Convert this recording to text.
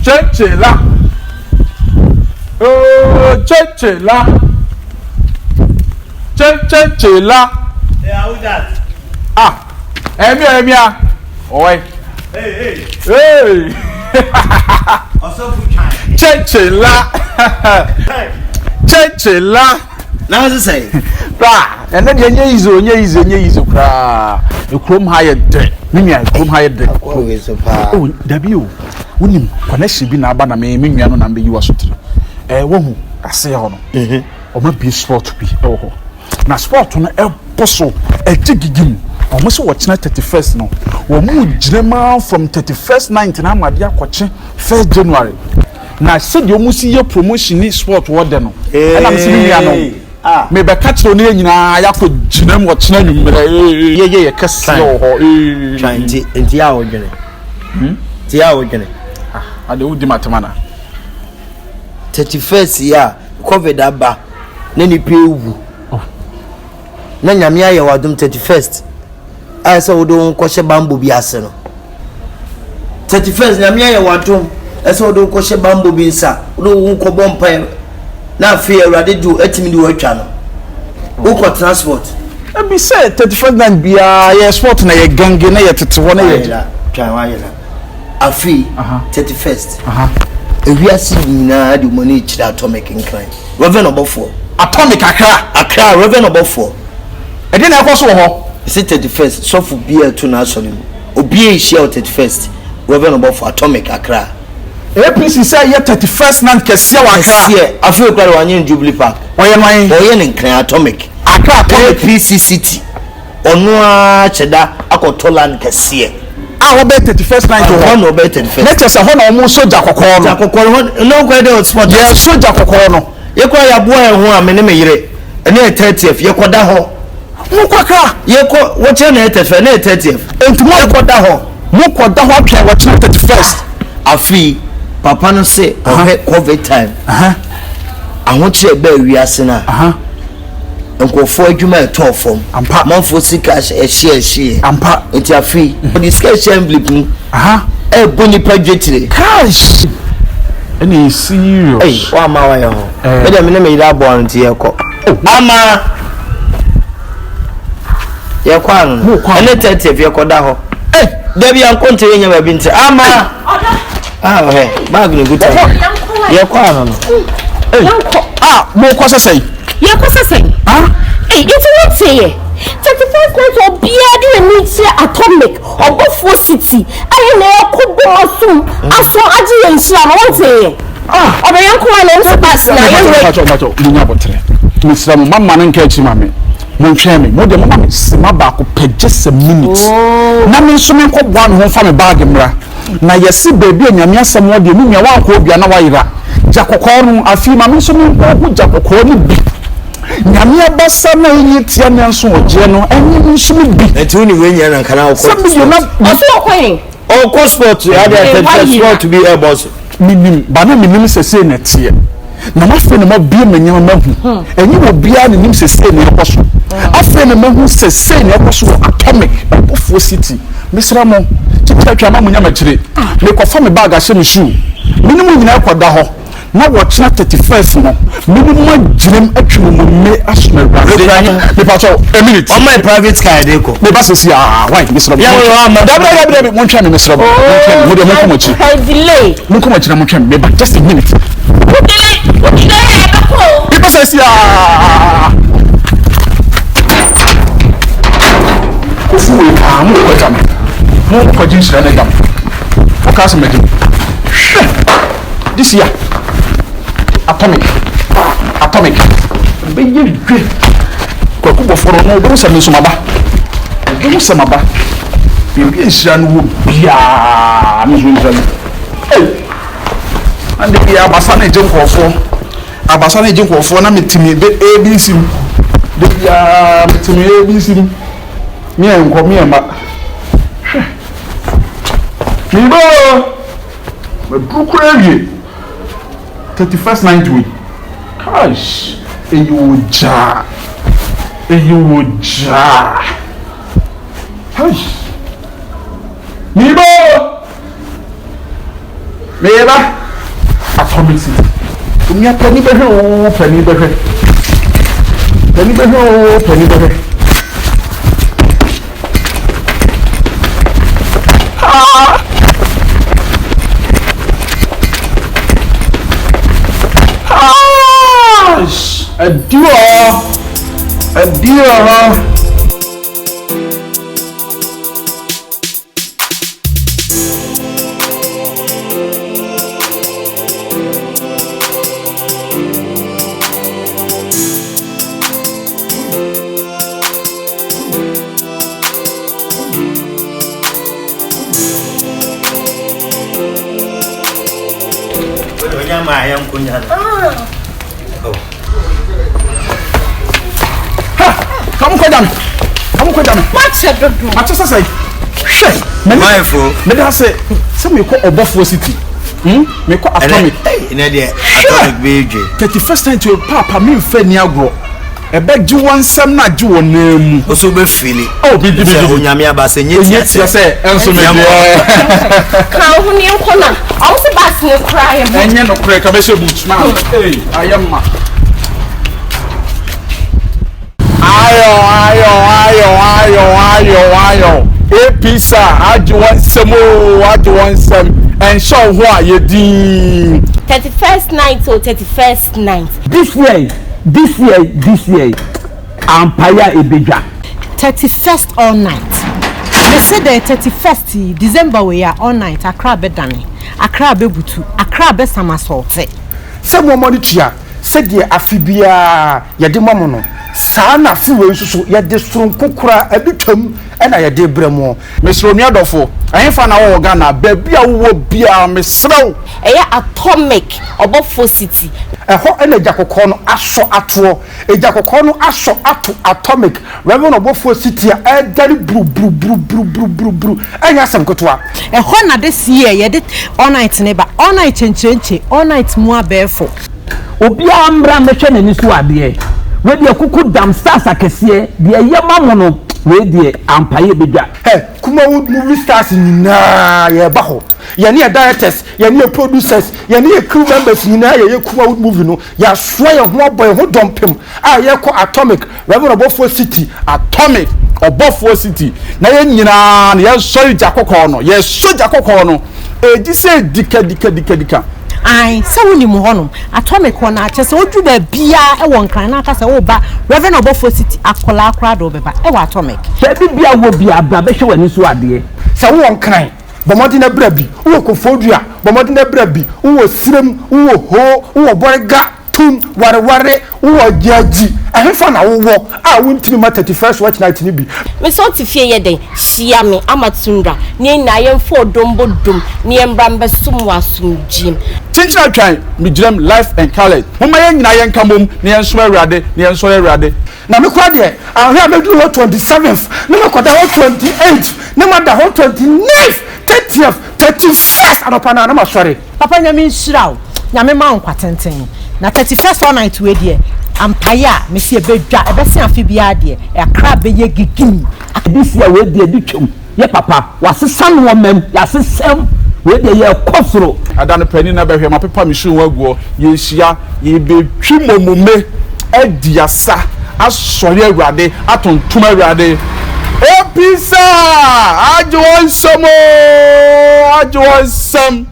Chechela. Oh, chechela. Chechela. Yeah, who's that? Ah, Emia. Oi. Hey. Also for China. Chechela. Chechela. Now what's it say? Bra, and then nye izo kra. You chrome higher dead. Mimi I chrome higher dead. Always so far. Oh, Dabi o. Wonim connection bi na aba na me nua no na be yi wasotire. Wo ase ya ho no. O ma bi sport bi e wo ho. Na sport no e boso e tigigim. O mo so wo chena 31st no. Wo mu girema from 31st night na amade akoche 1st January. Na said you must see your promotion ni sport wo de no. And I'm seeing you no. Me be catch no nyina yakọ ginem wo chena nwumre. Ye kase wo ho. Nti ya wo dwene. Ti ya wo dwene. Ade wo di matemana. 31st year COVID aba na ni pe wu. Na nyame aye wadum 31st. Ai so wo don kwhye bambo bi ase no. 31st nyame aye wadum ese wo don kwhye bambo bi nsa. Wo don ko bompa na afi awrade du etimi di watwa no. Wo ko transport. E bi say 31st night bia ye sport na ye gange na ye tete wo na ye. Twa wa ye na. Afi 31st. Ewiase nyina di money chira atomic incline. Rev Obofour. Atomic Accra Rev Obofour. E dey na ekoso wo ho. Is it 31st? So for beer to national. Obi share 31st. Rev Obofour Atomic Accra. APC say ye 31st night kese wa Accra. Here, afi okare wanye in Jubilee Park. Oye nkran Atomic. Accra APC City. Onu a cheda akotolan kese. Wo be 31st night ho no be 31st. Let us ho na omo soja kokoro no. Kokoro no go dey sport. Ye soja kokoro no. Ye kwa ya bo e ho a me ne me yire. Ene 30th ye koda ho. Mo kwaka ye ko wo che na 30th na 30th. Enti mo koda ho. Mo koda ho atwa wo che 31st. Afi papa no say COVID time. Ahwo che ba wiase na. Nkofo adwuma etofom ampa manfo sika ehie ampa enti afi the sketch envelope ni e boni padwetire cash any serious wa ma wa yo me dem ne me ira bo anti ye ko ama ye ko anu ene 30 ye ko da ho da bi an konte ye nya ba bi nti ama bag no good ye ko anu no mo ko sesei ye ko sesei it's not say 31st night obiade ni tie Atomic Obofour City ayi na yakodo asum aso agi ye nhira no won say obeyan ko na nso pass na ye macho munya botre misra mo mama no nka chi mame mo nhwe me mo de mama me sima ba ko pege 7 minutes na me nso me ko bua no ho fa me bag mra na yesi baby anyame asem wo de mu nya wa ko bia na wa yira jakokor no afi mame nso me ko jakokor ni bi nyame abasa na yi tia ne nso oje no enyi nso bi etu ni we nya na kana o ko sport ya dey sport to be a boss minim ba na minim sese na tie na mafe na mabie manyama mahu enyi wo bia ne nim sese na ekoso afe na mahu sese na ekoso Atomic Obofour City misra mo titwa ma munya makire me kofa me bag ahye me shoe minim nyina ekoda ho na watch na 31st no minimum ginem atwum mu me asma me pacho a minute on my private car dey ko me ba se why misra ya wo dabra mo ntwa me misra mo de mo komo chi delay mo komo chi na mo ntwa me ba just a minute delay ko me ba se kufu mo ko jam mo ko jin shira na jam o ka se me this year Atomic be ye dwe ko ko boforo no do se me sumaba do se maba be bi nhira no wo bia me nhira ande bia abasa na ejenkofo na metimi de ABC de bia metimi ABC mi enko mi ema mi bo me brukure 31st night week. Gosh, eyoja. Gosh. Nibo. Meba Atomic City. We are penny better, penny better. Penny better, penny better. A dear. Come down. What's your dodo? I just say, shit. My fool. Maybe I say, some you call Obofour City. Me call Atomic. In idea, Atomic BJ. 31st time to Papa, me friend Niagro. A beg you one some not do a name. Also be feeling. Oh, be the Unyamia Bassen. Yes, I say, and so maybe. Can't you call her? I was about to cry and you're not crack a message, man. Hey, I am. Ayo. Pizza, I do want some more, and show why you did. 31st night or 31st night. This year, Empire Ibija. 31st all night. They said the 31st December we are all night. Accra be done. Accra be butu. Accra be samasote. Some more money chia. Said the afibia yadimamono. Sana fuwe susu yade strong kukura ebitum ena yade bremo. Miss Romeo Dofo, I ain't found our Ghana, baby, I will be a Miss Slow. Atomic Obofour City. A hot and a jacocono aso atro. A jacocono aso atu atomic. Rev Obofour City, a daddy brew. And yes, I'm good. A hona this year yedit all night neighbor, all night chenche, all night more barefoot. Obia ambra mechen and iswabie. Where the cuckoo dam stars are cassia, the Yamamono, where the Empire Bida. Hey, Kuma would movie stars in Baho. You're near directors, you're near producers, you're near crew members in Kuma would movie. No, you're sway of more boy who dump him. You're called Atomic, Rev Obofour City, Atomic Obofour City. Now, yes, sorry, Jacko Corner, yes, so Jacko Corner. This is Dika. I so ni muhonom Atomic one achese odu ba bia e won kan na aka se wo ba Rev Obofour City akola akra do beba e wa Atomic se bia wo bia ba be hwe wani so ade se wo won kan bomodi na bra bi wo kofodua bomodi na bra bi wo sirem wo ho wo borega tum ware wo jaji ahemfa na wo a wontimi ma 31st watch night ni bi Me so ti fie ye den hia me amatundra ne na yemfo dombo dom ne embrambe sumwasum jim Tinchina try me dream life and color. Mama yen nyina yen kamom ne yen so awurade ne yen so awurade. Na me kwa de ahwe amedu 27th ne me kwada 28th ne ma da 29th 30th 31st anopana na ma sorry papa nyame nshirawo nyame ma nkwatenten na 31st all night we de ampaya me se bedwa ebese afi bia de akra be ye gigim this year we de twem ye papa wasesam wo mem yasesam we de ye kofro adane pani na behwe ma pepa mi shu waguo ye hia ye betwi momume ediasa asori awurade atontom awurade o pizza ajo nsamo ajo nsam